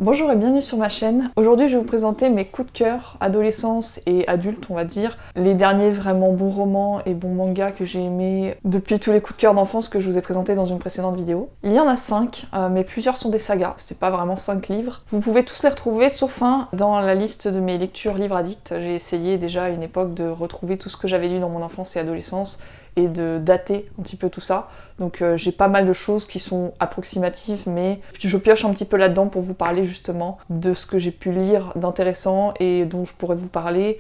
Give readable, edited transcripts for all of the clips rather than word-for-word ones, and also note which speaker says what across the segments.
Speaker 1: Bonjour et bienvenue sur ma chaîne. Aujourd'hui je vais vous présenter mes coups de cœur, adolescence et adulte on va dire. Les derniers vraiment bons romans et bons mangas que j'ai aimés depuis tous les coups de cœur d'enfance que je vous ai présentés dans une précédente vidéo. Il y en a 5, mais plusieurs sont des sagas, c'est pas vraiment 5 livres. Vous pouvez tous les retrouver sauf un dans la liste de mes lectures livres addicts. J'ai essayé déjà à une époque de retrouver tout ce que j'avais lu dans mon enfance et adolescence et de dater un petit peu tout ça. Donc j'ai pas mal de choses qui sont approximatives, mais je pioche un petit peu là-dedans pour vous parler justement de ce que j'ai pu lire d'intéressant et dont je pourrais vous parler.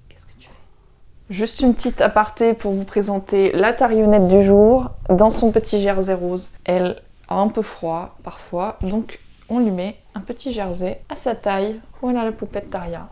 Speaker 1: Qu'est-ce que tu fais? Juste une petite aparté pour vous présenter la tarionnette du jour dans son petit jersey rose. Elle a un peu froid parfois, donc on lui met un petit jersey à sa taille. Voilà la poupette Taria.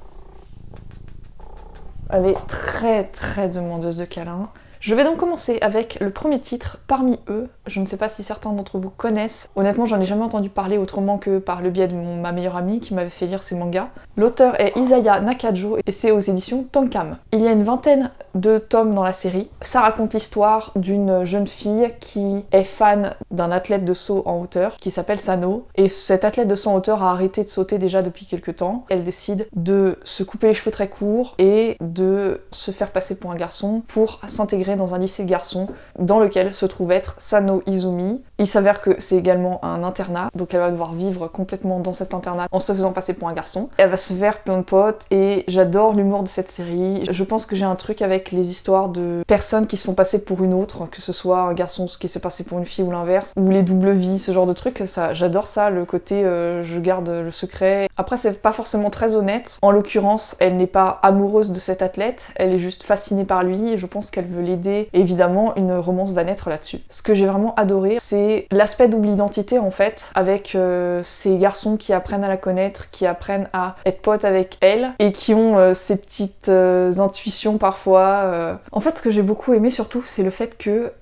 Speaker 1: Elle est très demandeuse de câlins. Je vais donc commencer avec le premier titre parmi eux. Je ne sais pas si certains d'entre vous connaissent. Honnêtement, j'en ai jamais entendu parler autrement que par le biais de ma meilleure amie qui m'avait fait lire ces mangas. L'auteur est Isaya Nakajo et c'est aux éditions Tonkam. Il y a une vingtaine de tomes dans la série. Ça raconte l'histoire d'une jeune fille qui est fan d'un athlète de saut en hauteur qui s'appelle Sano. Et cet athlète de saut en hauteur a arrêté de sauter déjà depuis quelques temps. Elle décide de se couper les cheveux très courts et de se faire passer pour un garçon pour s'intégrer dans un lycée de garçons dans lequel se trouve être Sano Izumi. Il s'avère que c'est également un internat, donc elle va devoir vivre complètement dans cet internat en se faisant passer pour un garçon. Elle va se faire plein de potes et j'adore l'humour de cette série. Je pense que j'ai un truc avec les histoires de personnes qui se font passer pour une autre, que ce soit un garçon qui s'est passé pour une fille ou l'inverse, ou les doubles vies, ce genre de trucs. J'adore ça, le côté je garde le secret. Après c'est pas forcément très honnête. En l'occurrence, elle n'est pas amoureuse de cet athlète, elle est juste fascinée par lui et je pense qu'elle veut l'aider. Évidemment, une romance va naître là-dessus. Ce que j'ai vraiment adoré, c'est l'aspect double identité en fait, avec ces garçons qui apprennent à la connaître, qui apprennent à être potes avec elle et qui ont ces petites intuitions parfois. En fait, ce que j'ai beaucoup aimé surtout, c'est le fait que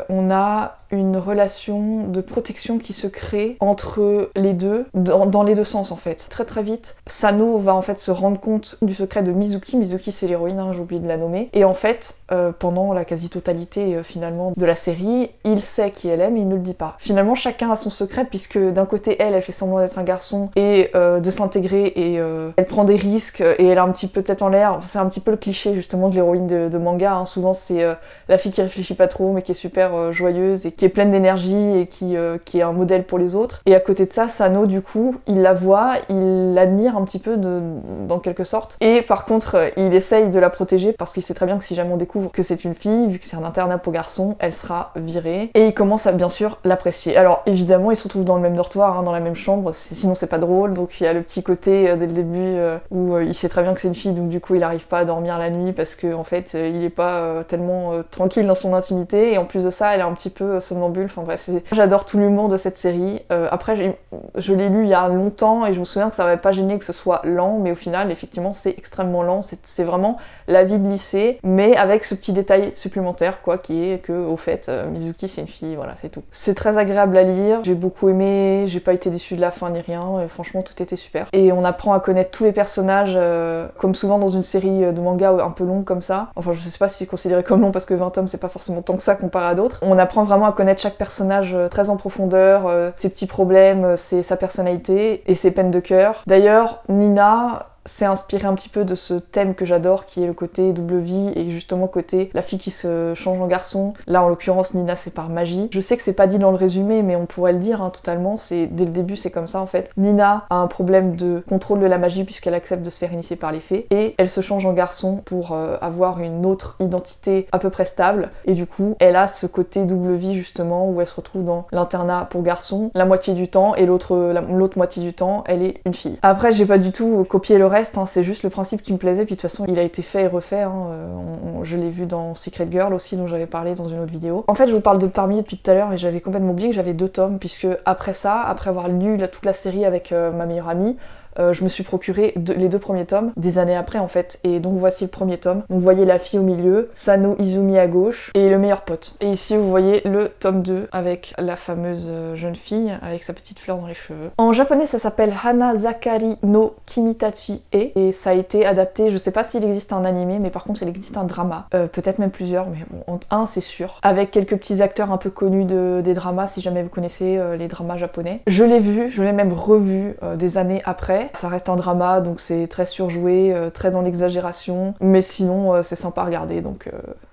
Speaker 1: on a une relation de protection qui se crée entre les deux, dans les deux sens en fait. Très vite, Sano va en fait se rendre compte du secret de Mizuki. Mizuki c'est l'héroïne, hein, j'ai oublié de la nommer. Et en fait, pendant la quasi-totalité finalement de la série, il sait qui elle est mais il ne le dit pas. Finalement chacun a son secret puisque d'un côté elle fait semblant d'être un garçon et de s'intégrer et elle prend des risques et elle a un petit peu tête en l'air. C'est un petit peu le cliché justement de l'héroïne de manga, hein. Souvent c'est la fille qui réfléchit pas trop mais qui est super joyeuse et qui est pleine d'énergie et qui est un modèle pour les autres. Et à côté de ça, Sano, du coup, il la voit, il l'admire un petit peu dans quelque sorte. Et par contre, il essaye de la protéger parce qu'il sait très bien que si jamais on découvre que c'est une fille, vu que c'est un internat pour garçons, elle sera virée. Et il commence à bien sûr l'apprécier. Alors évidemment, ils se retrouvent dans le même dortoir, hein, dans la même chambre, sinon c'est pas drôle. Donc il y a le petit côté dès le début où il sait très bien que c'est une fille, donc du coup il arrive pas à dormir la nuit parce que en fait il est pas tellement tranquille dans son intimité. Et en plus de ça, elle est un petit peu somnambule, enfin bref, j'adore tout l'humour de cette série. Après, je l'ai lu il y a longtemps et je me souviens que ça m'avait pas gêné que ce soit lent, mais au final, effectivement, c'est extrêmement lent. C'est vraiment la vie de lycée, mais avec ce petit détail supplémentaire, quoi, qui est que, au fait, Mizuki, c'est une fille, voilà, c'est tout. C'est très agréable à lire, j'ai beaucoup aimé, j'ai pas été déçue de la fin ni rien, et franchement, tout était super. Et on apprend à connaître tous les personnages, comme souvent dans une série de mangas un peu longue comme ça. Enfin, je sais pas si c'est considéré comme long parce que 20 tomes, c'est pas forcément tant que ça comparé à d'autres. On apprend vraiment à connaître chaque personnage très en profondeur, ses petits problèmes, sa personnalité et ses peines de cœur. D'ailleurs, Nina s'est inspiré un petit peu de ce thème que j'adore qui est le côté double vie et justement côté la fille qui se change en garçon. Là en l'occurrence Nina c'est par magie. Je sais que c'est pas dit dans le résumé mais on pourrait le dire hein, totalement, dès le début c'est comme ça en fait. Nina a un problème de contrôle de la magie puisqu'elle accepte de se faire initier par les fées et elle se change en garçon pour avoir une autre identité à peu près stable et du coup elle a ce côté double vie justement où elle se retrouve dans l'internat pour garçons la moitié du temps et l'autre moitié du temps elle est une fille. Après j'ai pas du tout copié le reste, hein, c'est juste le principe qui me plaisait, puis de toute façon il a été fait et refait, hein, je l'ai vu dans Secret Girl aussi dont j'avais parlé dans une autre vidéo. En fait je vous parle de parmi depuis tout à l'heure et j'avais complètement oublié que j'avais 2 tomes puisque après ça, après avoir lu toute la série avec ma meilleure amie, je me suis procuré les 2 premiers tomes des années après en fait. Et donc voici le premier tome. Donc vous voyez la fille au milieu, Sano Izumi à gauche et le meilleur pote. Et ici vous voyez le tome 2 avec la fameuse jeune fille avec sa petite fleur dans les cheveux. En japonais ça s'appelle Hana Zakari no Kimitachi E et ça a été adapté, je sais pas s'il existe un animé mais par contre il existe un drama, peut-être même plusieurs mais bon, un c'est sûr, avec quelques petits acteurs un peu connus des dramas si jamais vous connaissez les dramas japonais. Je l'ai vu, je l'ai même revu des années après. Ça reste un drama donc c'est très surjoué, très dans l'exagération, mais sinon c'est sympa à regarder donc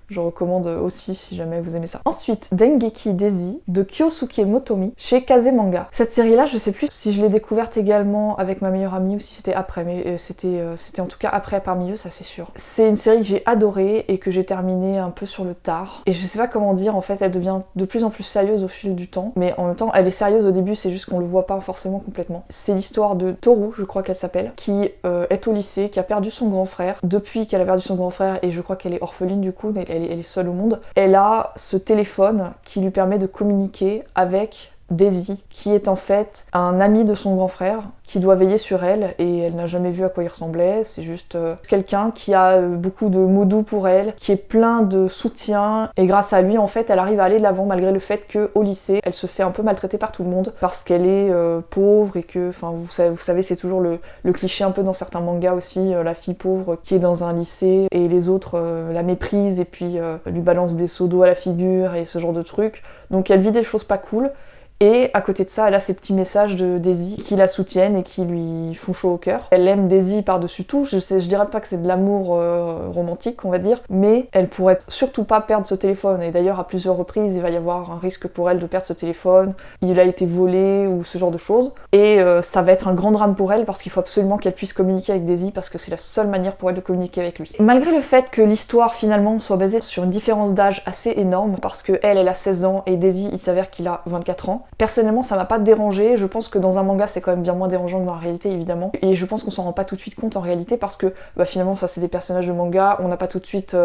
Speaker 1: je recommande aussi si jamais vous aimez ça. Ensuite, Dengeki Daisy de Kyosuke Motomi chez Kaze Manga. Cette série-là, je sais plus si je l'ai découverte également avec ma meilleure amie ou si c'était après, mais c'était en tout cas après parmi eux, ça c'est sûr. C'est une série que j'ai adorée et que j'ai terminée un peu sur le tard. Et je sais pas comment dire, en fait, elle devient de plus en plus sérieuse au fil du temps, mais en même temps, elle est sérieuse au début, c'est juste qu'on le voit pas forcément complètement. C'est l'histoire de Toru, je crois qu'elle s'appelle, qui est au lycée, qui a perdu son grand frère. Depuis qu'elle a perdu son grand frère, et je crois qu'elle est orpheline du coup, elle est seule au monde, elle a ce téléphone qui lui permet de communiquer avec Daisy, qui est en fait un ami de son grand frère, qui doit veiller sur elle, et elle n'a jamais vu à quoi il ressemblait, c'est juste quelqu'un qui a beaucoup de mots doux pour elle, qui est plein de soutien, et grâce à lui, en fait, elle arrive à aller de l'avant malgré le fait qu'au lycée, elle se fait un peu maltraiter par tout le monde, parce qu'elle est pauvre, et que, enfin, vous savez, c'est toujours le cliché un peu dans certains mangas aussi, la fille pauvre qui est dans un lycée, et les autres la méprisent, et puis lui balancent des seaux d'eau à la figure, et ce genre de trucs, donc elle vit des choses pas cool. Et à côté de ça, elle a ces petits messages de Daisy qui la soutiennent et qui lui font chaud au cœur. Elle aime Daisy par-dessus tout, je dirais pas que c'est de l'amour romantique, on va dire, mais elle pourrait surtout pas perdre ce téléphone. Et d'ailleurs, à plusieurs reprises, il va y avoir un risque pour elle de perdre ce téléphone, il a été volé ou ce genre de choses. Et ça va être un grand drame pour elle parce qu'il faut absolument qu'elle puisse communiquer avec Daisy parce que c'est la seule manière pour elle de communiquer avec lui. Malgré le fait que l'histoire finalement soit basée sur une différence d'âge assez énorme, parce que elle a 16 ans et Daisy, il s'avère qu'il a 24 ans, personnellement, ça m'a pas dérangé. Je pense que dans un manga, c'est quand même bien moins dérangeant que dans la réalité, évidemment. Et je pense qu'on s'en rend pas tout de suite compte en réalité parce que finalement, ça c'est des personnages de manga. On n'a pas tout de suite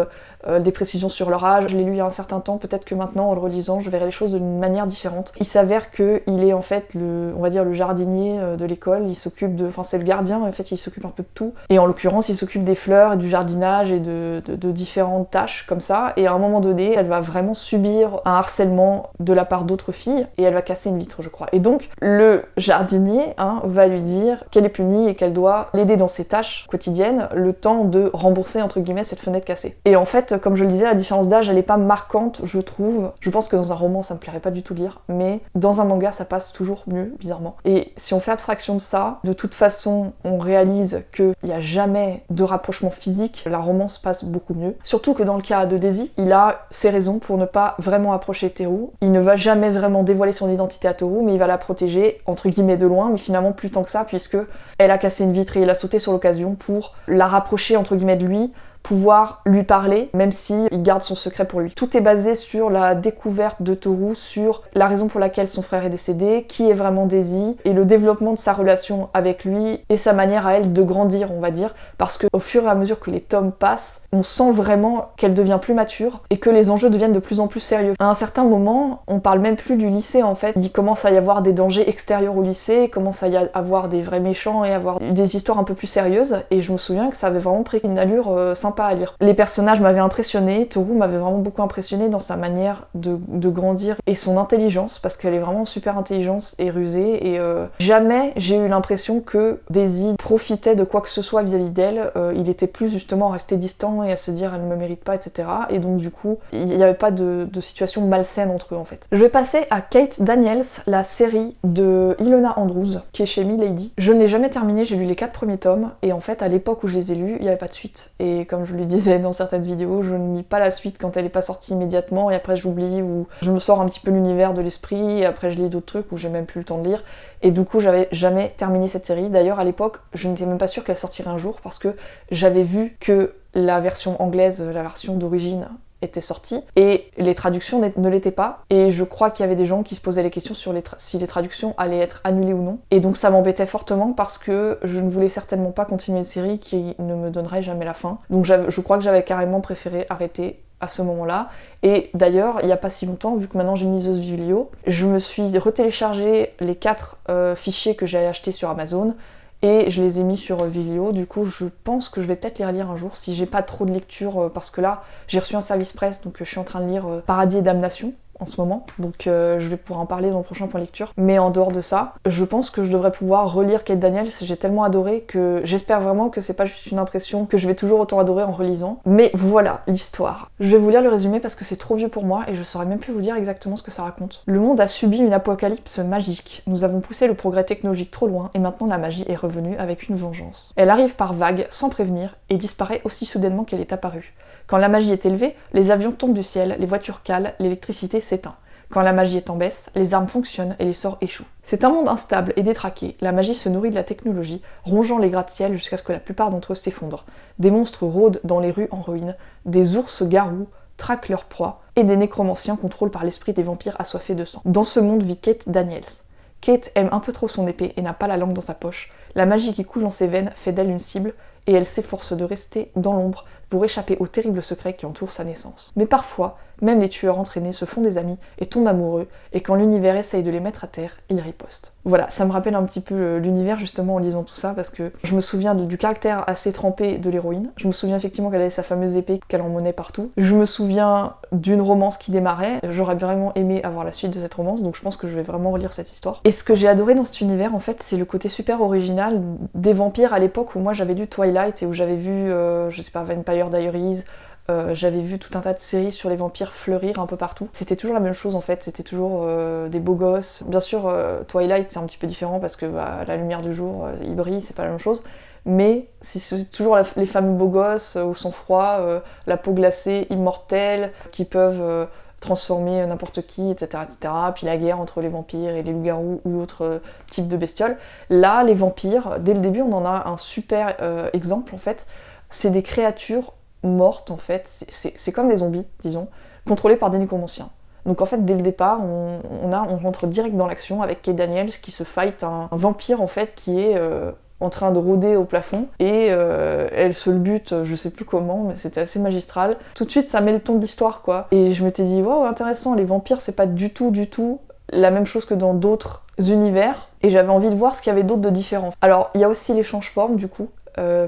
Speaker 1: des précisions sur leur âge. Je l'ai lu il y a un certain temps. Peut-être que maintenant, en le relisant, je verrai les choses d'une manière différente. Il s'avère qu'il est en fait on va dire le jardinier de l'école. Il s'occupe enfin c'est le gardien. En fait, il s'occupe un peu de tout. Et en l'occurrence, il s'occupe des fleurs et du jardinage et de différentes tâches comme ça. Et à un moment donné, elle va vraiment subir un harcèlement de la part d'autres filles et elle va casser une vitre, je crois. Et donc, le jardinier va lui dire qu'elle est punie et qu'elle doit l'aider dans ses tâches quotidiennes, le temps de rembourser, entre guillemets, cette fenêtre cassée. Et en fait, comme je le disais, la différence d'âge, elle est pas marquante, je trouve. Je pense que dans un roman, ça me plairait pas du tout de lire, mais dans un manga, ça passe toujours mieux, bizarrement. Et si on fait abstraction de ça, de toute façon, on réalise qu'il n'y a jamais de rapprochement physique, la romance passe beaucoup mieux. Surtout que dans le cas de Daisy, il a ses raisons pour ne pas vraiment approcher Teru. Il ne va jamais vraiment dévoiler son identité à Toru, mais il va la protéger, entre guillemets, de loin, mais finalement plus tant que ça, puisque elle a cassé une vitre et il a sauté sur l'occasion pour la rapprocher, entre guillemets, de lui, pouvoir lui parler, même si il garde son secret pour lui. Tout est basé sur la découverte de Toru, sur la raison pour laquelle son frère est décédé, qui est vraiment Daisy, et le développement de sa relation avec lui, et sa manière à elle de grandir, on va dire, parce qu'au fur et à mesure que les tomes passent, on sent vraiment qu'elle devient plus mature, et que les enjeux deviennent de plus en plus sérieux. À un certain moment, on parle même plus du lycée en fait, il commence à y avoir des dangers extérieurs au lycée, il commence à y avoir des vrais méchants, et avoir des histoires un peu plus sérieuses, et je me souviens que ça avait vraiment pris une allure sympa à lire. Les personnages m'avaient impressionné, Toru m'avait vraiment beaucoup impressionné dans sa manière de grandir et son intelligence, parce qu'elle est vraiment super intelligente et rusée, et jamais j'ai eu l'impression que Daisy profitait de quoi que ce soit vis-à-vis d'elle, il était plus justement à rester distant et à se dire elle ne me mérite pas, etc. Et donc du coup, il n'y avait pas de situation malsaine entre eux en fait. Je vais passer à Kate Daniels, la série de Ilona Andrews, qui est chez Milady. Je ne l'ai jamais terminée, j'ai lu les 4 premiers tomes, et en fait à l'époque où je les ai lus, il n'y avait pas de suite. Et comme je le disais dans certaines vidéos, je ne lis pas la suite quand elle n'est pas sortie immédiatement, et après j'oublie, ou je me sors un petit peu l'univers de l'esprit, et après je lis d'autres trucs où j'ai même plus le temps de lire. Et du coup, j'avais jamais terminé cette série. D'ailleurs, à l'époque, je n'étais même pas sûre qu'elle sortirait un jour, parce que j'avais vu que la version anglaise, la version d'origine, était sortie, et les traductions ne l'étaient pas, et je crois qu'il y avait des gens qui se posaient les questions sur si les traductions allaient être annulées ou non, et donc ça m'embêtait fortement parce que je ne voulais certainement pas continuer une série qui ne me donnerait jamais la fin, donc je crois que j'avais carrément préféré arrêter à ce moment-là. Et d'ailleurs, il n'y a pas si longtemps, vu que maintenant j'ai une liseuse Viglio, je me suis retéléchargé les 4 fichiers que j'ai achetés sur Amazon, et je les ai mis sur Vimeo. Du coup je pense que je vais peut-être les relire un jour si j'ai pas trop de lecture, parce que là j'ai reçu un service presse, donc je suis en train de lire Paradis et Damnation en ce moment, donc je vais pouvoir en parler dans le prochain point lecture. Mais en dehors de ça, je pense que je devrais pouvoir relire Kate Daniels, j'ai tellement adoré que j'espère vraiment que c'est pas juste une impression, que je vais toujours autant adorer en relisant. Mais voilà l'histoire. Je vais vous lire le résumé parce que c'est trop vieux pour moi et je saurais même plus vous dire exactement ce que ça raconte. Le monde a subi une apocalypse magique. Nous avons poussé le progrès technologique trop loin et maintenant la magie est revenue avec une vengeance. Elle arrive par vagues, sans prévenir, et disparaît aussi soudainement qu'elle est apparue. Quand la magie est élevée, les avions tombent du ciel, les voitures calent, l'électricité s'éteint. Quand la magie est en baisse, les armes fonctionnent et les sorts échouent. C'est un monde instable et détraqué, la magie se nourrit de la technologie, rongeant les gratte-ciel jusqu'à ce que la plupart d'entre eux s'effondrent. Des monstres rôdent dans les rues en ruine, des ours garous traquent leurs proies, et des nécromanciens contrôlent par l'esprit des vampires assoiffés de sang. Dans ce monde vit Kate Daniels. Kate aime un peu trop son épée et n'a pas la langue dans sa poche. La magie qui coule dans ses veines fait d'elle une cible, et elle s'efforce de rester dans l'ombre pour échapper aux terribles secrets qui entourent sa naissance. Mais parfois, même les tueurs entraînés se font des amis et tombent amoureux, et quand l'univers essaye de les mettre à terre, ils ripostent. Voilà, ça me rappelle un petit peu l'univers justement en lisant tout ça, parce que je me souviens du caractère assez trempé de l'héroïne, je me souviens effectivement qu'elle avait sa fameuse épée qu'elle emmenait partout, je me souviens d'une romance qui démarrait, j'aurais vraiment aimé avoir la suite de cette romance, donc je pense que je vais vraiment relire cette histoire. Et ce que j'ai adoré dans cet univers, en fait, c'est le côté super original des vampires à l'époque où moi j'avais lu Twilight et où j'avais vu, je sais pas, Vampire Diaries, j'avais vu tout un tas de séries sur les vampires fleurir un peu partout. C'était toujours la même chose en fait, c'était toujours des beaux gosses. Bien sûr, Twilight c'est un petit peu différent parce que la lumière du jour, il brille, c'est pas la même chose. Mais c'est toujours les fameux beaux gosses au sang-froid, la peau glacée, immortelle, qui peuvent transformer n'importe qui, etc., etc. Puis la guerre entre les vampires et les loups-garous ou autres types de bestioles. Là, les vampires, dès le début, on en a un super exemple en fait. C'est des créatures mortes en fait, c'est comme des zombies, disons, contrôlés par des nécromanciens. Donc en fait, dès le départ, on rentre direct dans l'action avec Kate Daniels qui se fight un vampire en fait qui est en train de rôder au plafond et elle se le bute, je sais plus comment, mais c'était assez magistral. Tout de suite, ça met le ton de l'histoire quoi. Et je m'étais dit, wow, intéressant, les vampires c'est pas du tout la même chose que dans d'autres univers, et j'avais envie de voir ce qu'il y avait d'autre de différent. Alors, il y a aussi les change-formes du coup,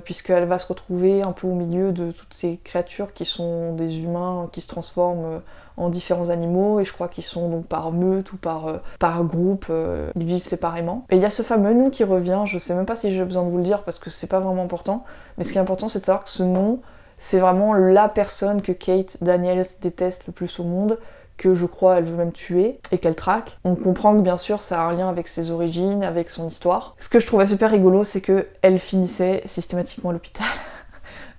Speaker 1: puisqu'elle va se retrouver un peu au milieu de toutes ces créatures qui sont des humains qui se transforment en différents animaux, et je crois qu'ils sont donc par meute ou par groupe, ils vivent séparément. Et il y a ce fameux nom qui revient, je sais même pas si j'ai besoin de vous le dire parce que c'est pas vraiment important, mais ce qui est important c'est de savoir que ce nom, c'est vraiment la personne que Kate Daniels déteste le plus au monde, que je crois elle veut même tuer, et qu'elle traque. On comprend que bien sûr ça a un lien avec ses origines, avec son histoire. Ce que je trouvais super rigolo, c'est que elle finissait systématiquement à l'hôpital,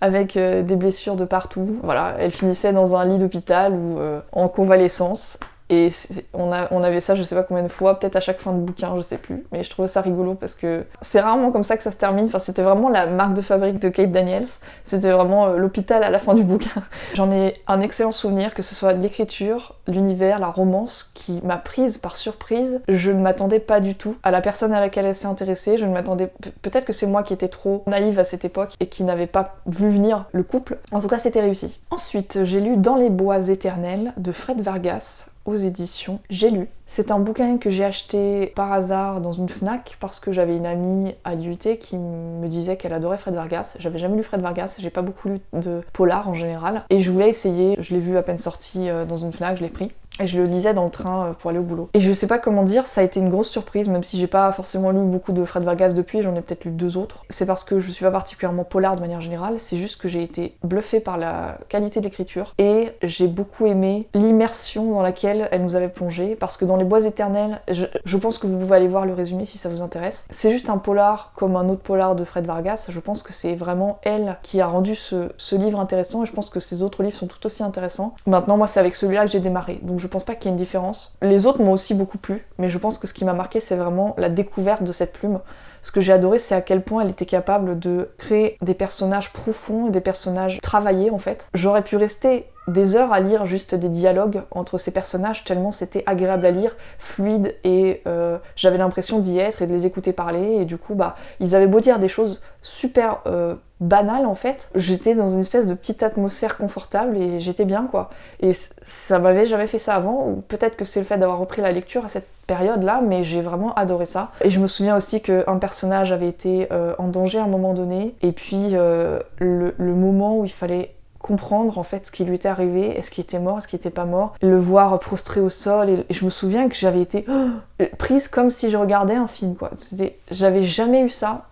Speaker 1: avec des blessures de partout. Voilà, elle finissait dans un lit d'hôpital ou en convalescence. Et on avait ça je sais pas combien de fois, peut-être à chaque fin de bouquin, je sais plus. Mais je trouvais ça rigolo parce que c'est rarement comme ça que ça se termine. Enfin, c'était vraiment la marque de fabrique de Kate Daniels. C'était vraiment l'hôpital à la fin du bouquin. J'en ai un excellent souvenir, que ce soit l'écriture, l'univers, la romance, qui m'a prise par surprise. Je ne m'attendais pas du tout à la personne à laquelle elle s'est intéressée. Je ne m'attendais... Peut-être que c'est moi qui étais trop naïve à cette époque et qui n'avais pas vu venir le couple. En tout cas, c'était réussi. Ensuite, j'ai lu Dans les bois éternels de Fred Vargas, aux éditions J'ai lu. C'est un bouquin que j'ai acheté par hasard dans une Fnac parce que j'avais une amie à l'IUT qui me disait qu'elle adorait Fred Vargas. J'avais jamais lu Fred Vargas, j'ai pas beaucoup lu de polar en général, et je voulais essayer. Je l'ai vu à peine sorti dans une Fnac, je l'ai pris. Et je le lisais dans le train pour aller au boulot. Et je sais pas comment dire, ça a été une grosse surprise, même si j'ai pas forcément lu beaucoup de Fred Vargas depuis, j'en ai peut-être lu 2 autres. C'est parce que je suis pas particulièrement polar de manière générale, c'est juste que j'ai été bluffée par la qualité de l'écriture, et j'ai beaucoup aimé l'immersion dans laquelle elle nous avait plongé, parce que dans Les Bois éternels, je pense que vous pouvez aller voir le résumé si ça vous intéresse. C'est juste un polar comme un autre polar de Fred Vargas, je pense que c'est vraiment elle qui a rendu ce livre intéressant, et je pense que ses autres livres sont tout aussi intéressants. Maintenant, moi c'est avec celui-là que j'ai démarré, donc je pense pas qu'il y ait une différence. Les autres m'ont aussi beaucoup plu, mais je pense que ce qui m'a marqué, c'est vraiment la découverte de cette plume. Ce que j'ai adoré, c'est à quel point elle était capable de créer des personnages profonds et des personnages travaillés en fait. J'aurais pu rester des heures à lire juste des dialogues entre ces personnages tellement c'était agréable à lire, fluide, et j'avais l'impression d'y être et de les écouter parler, et du coup bah ils avaient beau dire des choses super banales en fait, j'étais dans une espèce de petite atmosphère confortable et j'étais bien quoi. Et ça m'avait jamais fait ça avant, ou peut-être que c'est le fait d'avoir repris la lecture à cette période là, mais j'ai vraiment adoré ça. Et je me souviens aussi qu'un personnage avait été en danger à un moment donné, et puis le moment où il fallait comprendre en fait ce qui lui était arrivé, est-ce qu'il était mort, est-ce qu'il était pas mort, le voir prostré au sol, et je me souviens que j'avais été prise comme si je regardais un film quoi. J'avais jamais eu ça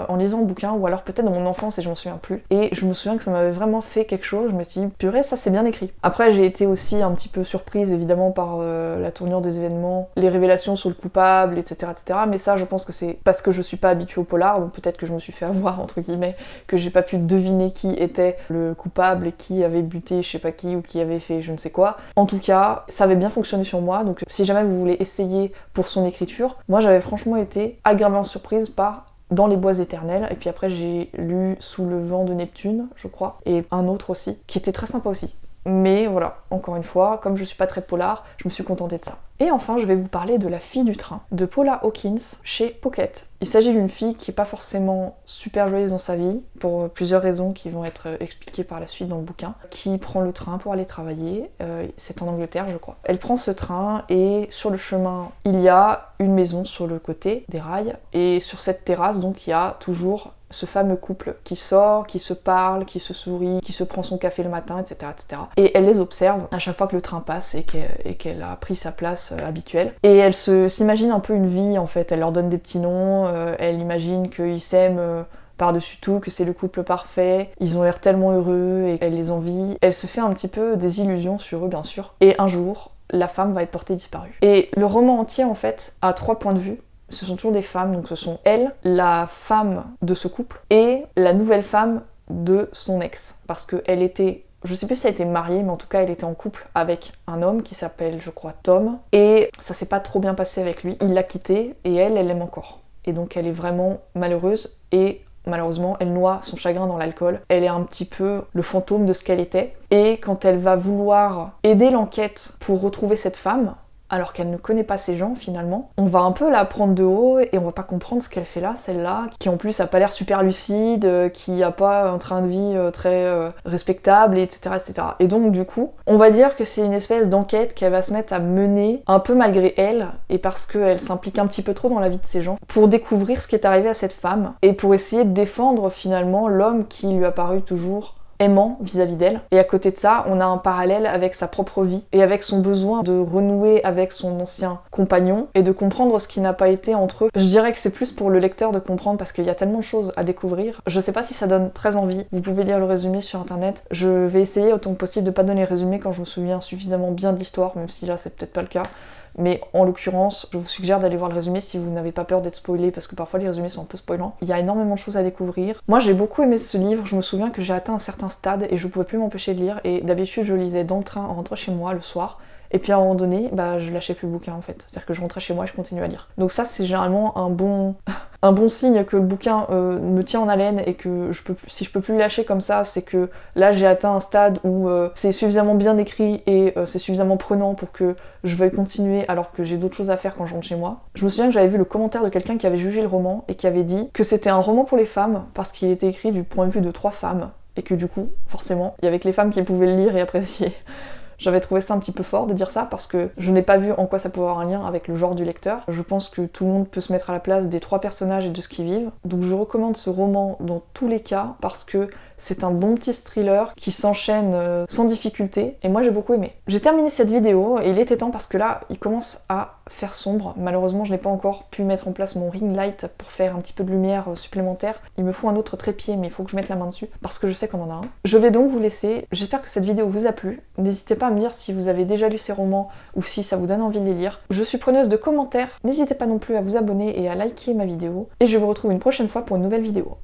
Speaker 1: en lisant le bouquin, ou alors peut-être dans mon enfance et je m'en souviens plus. Et je me souviens que ça m'avait vraiment fait quelque chose, je me suis dit purée, ça c'est bien écrit. Après j'ai été aussi un petit peu surprise évidemment par la tournure des événements, les révélations sur le coupable, etc. etc. Mais ça je pense que c'est parce que je suis pas habituée au polar, donc peut-être que je me suis fait avoir entre guillemets, que j'ai pas pu deviner qui était le coupable et qui avait buté je sais pas qui, ou qui avait fait je ne sais quoi. En tout cas, ça avait bien fonctionné sur moi, donc si jamais vous voulez essayer pour son écriture, moi j'avais franchement été agréablement surprise par Dans les bois éternels, et puis après j'ai lu Sous le vent de Neptune, je crois, et un autre aussi, qui était très sympa aussi. Mais voilà, encore une fois, comme je suis pas très polar, je me suis contentée de ça. Et enfin, je vais vous parler de La fille du train, de Paula Hawkins, chez Pocket. Il s'agit d'une fille qui est pas forcément super joyeuse dans sa vie, pour plusieurs raisons qui vont être expliquées par la suite dans le bouquin, qui prend le train pour aller travailler, c'est en Angleterre je crois. Elle prend ce train et sur le chemin, il y a une maison sur le côté des rails, et sur cette terrasse donc il y a toujours ce fameux couple qui sort, qui se parle, qui se sourit, qui se prend son café le matin, etc. etc. Et elle les observe à chaque fois que le train passe et qu'elle a pris sa place habituelle. Et elle s'imagine un peu une vie en fait, elle leur donne des petits noms, elle imagine qu'ils s'aiment par-dessus tout, que c'est le couple parfait, ils ont l'air tellement heureux et elle les envie. Elle se fait un petit peu des illusions sur eux bien sûr. Et un jour, la femme va être portée disparue. Et le roman entier en fait a 3 points de vue. Ce sont toujours des femmes, donc ce sont elle, la femme de ce couple, et la nouvelle femme de son ex. Parce qu'elle était, je sais plus si elle était mariée, mais en tout cas elle était en couple avec un homme qui s'appelle, je crois, Tom, et ça s'est pas trop bien passé avec lui. Il l'a quitté, et elle l'aime encore. Et donc elle est vraiment malheureuse, et malheureusement, elle noie son chagrin dans l'alcool. Elle est un petit peu le fantôme de ce qu'elle était. Et quand elle va vouloir aider l'enquête pour retrouver cette femme, alors qu'elle ne connaît pas ces gens finalement, on va un peu la prendre de haut et on va pas comprendre ce qu'elle fait là, celle-là, qui en plus a pas l'air super lucide, qui a pas un train de vie très respectable, etc., etc. Et donc du coup, on va dire que c'est une espèce d'enquête qu'elle va se mettre à mener un peu malgré elle, et parce qu'elle s'implique un petit peu trop dans la vie de ces gens, pour découvrir ce qui est arrivé à cette femme, et pour essayer de défendre finalement l'homme qui lui a paru toujours aimant vis-à-vis d'elle. Et à côté de ça, on a un parallèle avec sa propre vie et avec son besoin de renouer avec son ancien compagnon et de comprendre ce qui n'a pas été entre eux. Je dirais que c'est plus pour le lecteur de comprendre parce qu'il y a tellement de choses à découvrir. Je sais pas si ça donne très envie. Vous pouvez lire le résumé sur internet. Je vais essayer autant que possible de pas donner le résumé quand je me souviens suffisamment bien de l'histoire, même si là c'est peut-être pas le cas. Mais en l'occurrence, je vous suggère d'aller voir le résumé si vous n'avez pas peur d'être spoilé, parce que parfois les résumés sont un peu spoilants. Il y a énormément de choses à découvrir. Moi j'ai beaucoup aimé ce livre, je me souviens que j'ai atteint un certain stade et je pouvais plus m'empêcher de lire, et d'habitude je lisais dans le train en rentrant chez moi le soir, et puis à un moment donné, je lâchais plus le bouquin en fait. C'est-à-dire que je rentrais chez moi et je continuais à lire. Donc ça c'est généralement un bon signe que le bouquin me tient en haleine, et que si je peux plus le lâcher comme ça, c'est que là j'ai atteint un stade où c'est suffisamment bien écrit et c'est suffisamment prenant pour que je veuille continuer alors que j'ai d'autres choses à faire quand je rentre chez moi. Je me souviens que j'avais vu le commentaire de quelqu'un qui avait jugé le roman et qui avait dit que c'était un roman pour les femmes parce qu'il était écrit du point de vue de 3 femmes, et que du coup, forcément, il y avait que les femmes qui pouvaient le lire et apprécier. J'avais trouvé ça un petit peu fort de dire ça parce que je n'ai pas vu en quoi ça pouvait avoir un lien avec le genre du lecteur. Je pense que tout le monde peut se mettre à la place des 3 personnages et de ce qu'ils vivent. Donc je recommande ce roman dans tous les cas parce que c'est un bon petit thriller qui s'enchaîne sans difficulté, et moi j'ai beaucoup aimé. J'ai terminé cette vidéo et il était temps parce que là il commence à faire sombre. Malheureusement je n'ai pas encore pu mettre en place mon ring light pour faire un petit peu de lumière supplémentaire. Il me faut un autre trépied, mais il faut que je mette la main dessus parce que je sais qu'on en a un. Je vais donc vous laisser. J'espère que cette vidéo vous a plu. N'hésitez pas à me dire si vous avez déjà lu ces romans ou si ça vous donne envie de les lire. Je suis preneuse de commentaires. N'hésitez pas non plus à vous abonner et à liker ma vidéo. Et je vous retrouve une prochaine fois pour une nouvelle vidéo.